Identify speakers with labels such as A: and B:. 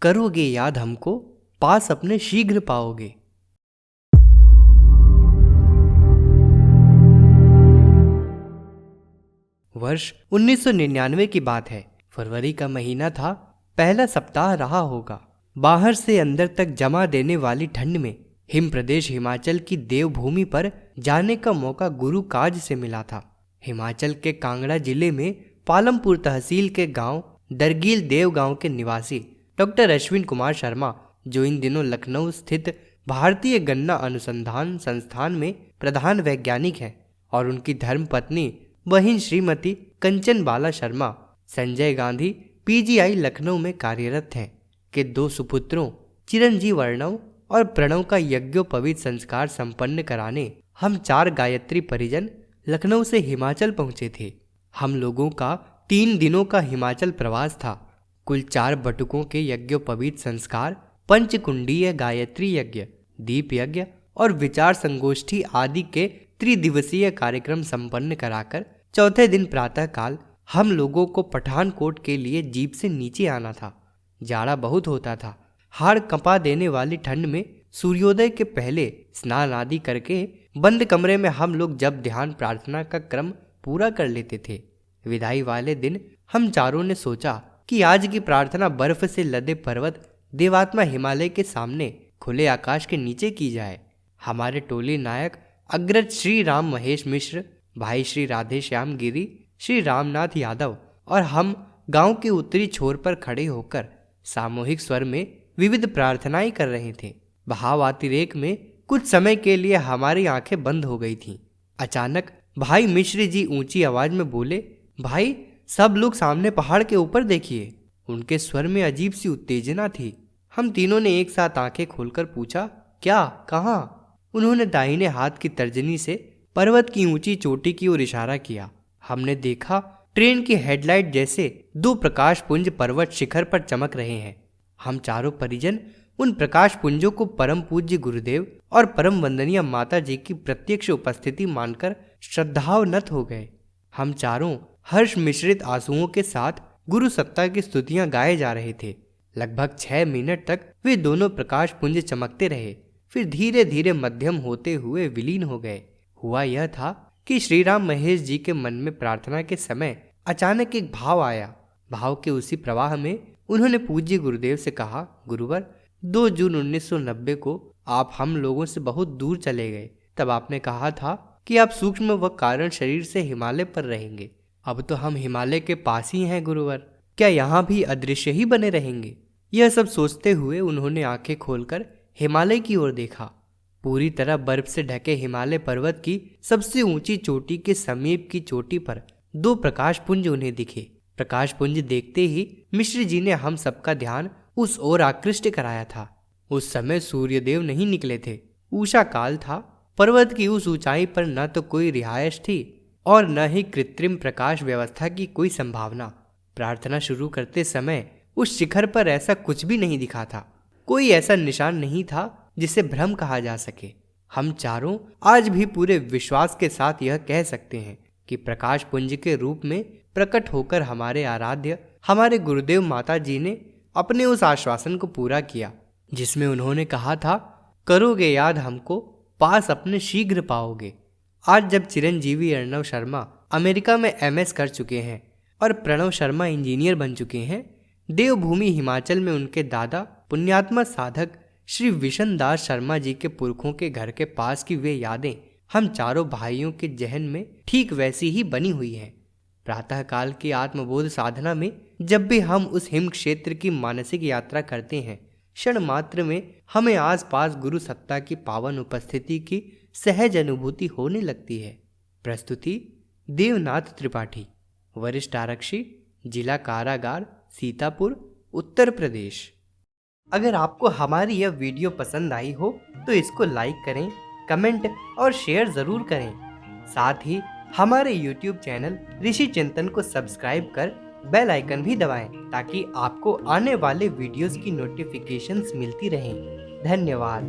A: करोगे याद हमको, पास अपने शीघ्र पाओगे। वर्ष 1999 की बात है। फरवरी का महीना था, पहला सप्ताह रहा होगा। बाहर से अंदर तक जमा देने वाली ठंड में हिम प्रदेश हिमाचल की देवभूमि पर जाने का मौका गुरु काज से मिला था। हिमाचल के कांगड़ा जिले में पालमपुर तहसील के गांव दरगील देव गांव के निवासी डॉक्टर अश्विन कुमार शर्मा, जो इन दिनों लखनऊ स्थित भारतीय गन्ना अनुसंधान संस्थान में प्रधान वैज्ञानिक हैं, और उनकी धर्मपत्नी बहिन श्रीमती कंचन बाला शर्मा संजय गांधी पीजीआई लखनऊ में कार्यरत हैं, के 2 सुपुत्रों चिरंजीव अर्णव और प्रणव का यज्ञोपवीत संस्कार संपन्न कराने हम 4 गायत्री परिजन लखनऊ से हिमाचल पहुंचे थे। हम लोगों का 3 दिनों का हिमाचल प्रवास था। कुल 4 बटुकों के यज्ञोपवीत संस्कार, पंचकुंडीय गायत्री यज्ञ, दीप यज्ञ और विचार संगोष्ठी आदि के त्रिदिवसीय कार्यक्रम संपन्न कराकर चौथे दिन प्रातः काल हम लोगों को पठानकोट के लिए जीप से नीचे आना था। जाड़ा बहुत होता था। हाड़ कंपा देने वाली ठंड में सूर्योदय के पहले स्नान आदि करके बंद कमरे में हम लोग जब ध्यान प्रार्थना का क्रम पूरा कर लेते थे, विदाई वाले दिन हम चारों ने सोचा कि आज की प्रार्थना बर्फ से लदे पर्वत देवात्मा हिमालय के सामने खुले आकाश के नीचे की जाए। हमारे टोली नायक अग्रज श्री राम महेश मिश्र, भाई श्री राधे श्याम गिरी, श्री रामनाथ यादव और हम गांव के उत्तरी छोर पर खड़े होकर सामूहिक स्वर में विविध प्रार्थनाएं कर रहे थे। भावातिरेक में कुछ समय के लिए हमारी आंखें बंद हो गई थीं। अचानक भाई मिश्र जी ऊंची आवाज में बोले, भाई सब लोग सामने पहाड़ के ऊपर देखिए। उनके स्वर में अजीब सी उत्तेजना थी। हम तीनों ने एक साथ आंखें खोलकर पूछा, क्या, कहाँ? उन्होंने दाहिने हाथ की तर्जनी से पर्वत की ऊंची चोटी की ओर इशारा किया। हमने देखा ट्रेन की हेडलाइट जैसे 2 प्रकाश पुंज पर्वत शिखर पर चमक रहे हैं। हम चारों परिजन उन प्रकाश पुंजों को परम पूज्य गुरुदेव और परम वंदनीय माता जी की प्रत्यक्ष उपस्थिति मानकर श्रद्धावनत हो गए। हम चारों हर्ष मिश्रित आंसुओं के साथ गुरु सत्ता की स्तुतियां गाए जा रहे थे। लगभग 6 मिनट तक वे दोनों प्रकाश पुंज चमकते रहे, फिर धीरे धीरे मध्यम होते हुए विलीन हो गए। हुआ यह था कि श्री राम महेश जी के मन में प्रार्थना के समय अचानक एक भाव आया। भाव के उसी प्रवाह में उन्होंने पूज्य गुरुदेव से कहा, गुरुवर, 2 जून 1990 को आप हम लोगों से बहुत दूर चले गए। तब आपने कहा था कि आप सूक्ष्म व कारण शरीर से हिमालय पर रहेंगे। अब तो हम हिमालय के पास ही हैं गुरुवर, क्या यहाँ भी अदृश्य ही बने रहेंगे? यह सब सोचते हुए उन्होंने आंखें खोलकर हिमालय की ओर देखा। पूरी तरह बर्फ से ढके हिमालय पर्वत की सबसे ऊंची चोटी के समीप की चोटी पर 2 प्रकाश पुंज उन्हें दिखे। प्रकाश पुंज देखते ही मिश्र जी ने हम सबका ध्यान उस ओर आकृष्ट कराया था। उस समय सूर्यदेव नहीं निकले थे, उषा काल था। पर्वत की उस ऊंचाई पर न तो कोई रिहायश थी और न ही कृत्रिम प्रकाश व्यवस्था की कोई संभावना। प्रार्थना शुरू करते समय उस शिखर पर ऐसा कुछ भी नहीं दिखा था। कोई ऐसा निशान नहीं था जिसे भ्रम कहा जा सके। हम चारों आज भी पूरे विश्वास के साथ यह कह सकते हैं कि प्रकाश पुंज के रूप में प्रकट होकर हमारे आराध्य हमारे गुरुदेव माता जी ने अपने उस आश्वासन को पूरा किया जिसमें उन्होंने कहा था, करोगे याद हमको, पास अपने शीघ्र पाओगे। आज जब चिरंजीवी अर्णव शर्मा अमेरिका में MS कर चुके हैं और प्रणव शर्मा इंजीनियर बन चुके हैं, देवभूमि हिमाचल में उनके दादा पुण्यात्मा साधक श्री विशन दास शर्मा जी के पुरखों के घर के पास की वे यादें हम चारों भाइयों के जहन में ठीक वैसी ही बनी हुई हैं। प्रातःकाल की आत्मबोध साधना में जब भी हम उस हिम क्षेत्र की मानसिक यात्रा करते हैं, क्षण मात्र में हमें आसपास गुरु सत्ता की पावन उपस्थिति की सहज अनुभूति होने लगती है। प्रस्तुति देवनाथ त्रिपाठी, वरिष्ठ आरक्षी, जिला कारागार, सीतापुर, उत्तर प्रदेश। अगर आपको हमारी यह वीडियो पसंद आई हो तो इसको लाइक करें, कमेंट और शेयर ज़रूर करें। साथ ही हमारे YouTube चैनल ऋषि चिंतन को सब्सक्राइब कर बेल आइकन भी दबाएं ताकि आपको आने वाले वीडियोस की नोटिफिकेशंस मिलती रहें। धन्यवाद।